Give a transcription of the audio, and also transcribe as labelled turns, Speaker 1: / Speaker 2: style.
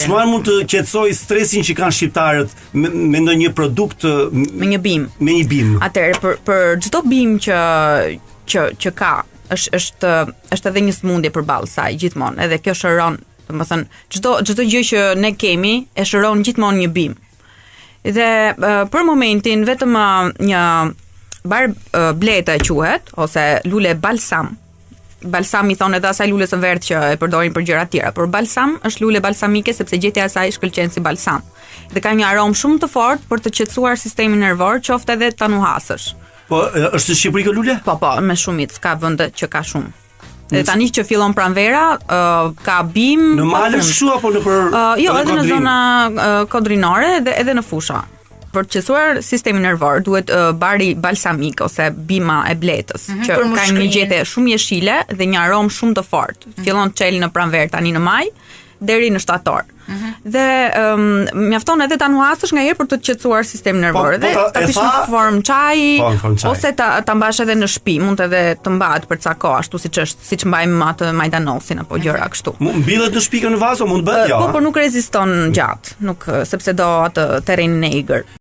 Speaker 1: Çfarë mund të qetësoj stresin që kanë shqiptarët me ndonjë produkt
Speaker 2: me një bim.
Speaker 1: Me një bim.
Speaker 2: Atëherë për çdo bim që ka, është edhe një smundje përballë saj gjithmonë, edhe kjo shëron, domethënë çdo gjë që ne kemi e shëron gjithmonë një bim. Dhe për momentin vetëm një bar bleta quhet ose lule balsam. Balsam i thonë edhe asaj lule së verdhë që e përdorin për gjëra të tjera, por balsam është lule balsamike sepse gjetja e saj shkëlqen si balsam. Dhe ka një aromë shumë të fortë për të qetësuar sistemin nervor, qoftë edhe ta nuhasësh.
Speaker 1: Po është në Shqipëri kjo lule?
Speaker 2: Po, me shumicë, ka vende që ka shumë. Dhe tani që fillon pranvera, ka bim.
Speaker 1: Në malë kështu apo në për
Speaker 2: jo, edhe në zona kodrinore dhe edhe në fusha. Për të qetësuar sistemin nervor duhet bari balsamik ose bima e bletës, që ka një gjete shumë jeshile dhe një aromë shumë të fortë. Fillon të çel në pranverë tani në maj deri në shtator. Dhe mjafton edhe ta nuhasësh nga herë për të qetësuar sistemin nervor dhe ta pish në formë çaji ose ta mbash edhe në shtëpi, mund edhe të mbahet për ca kohë ashtu siç mbajmë atë majdanosin apo gjëra kështu.
Speaker 1: Mbillet në shtëpi në vazo, mund bëhet jo.
Speaker 2: Po, por nuk reziston gjatë, nuk sepse do atë terrenin e egër.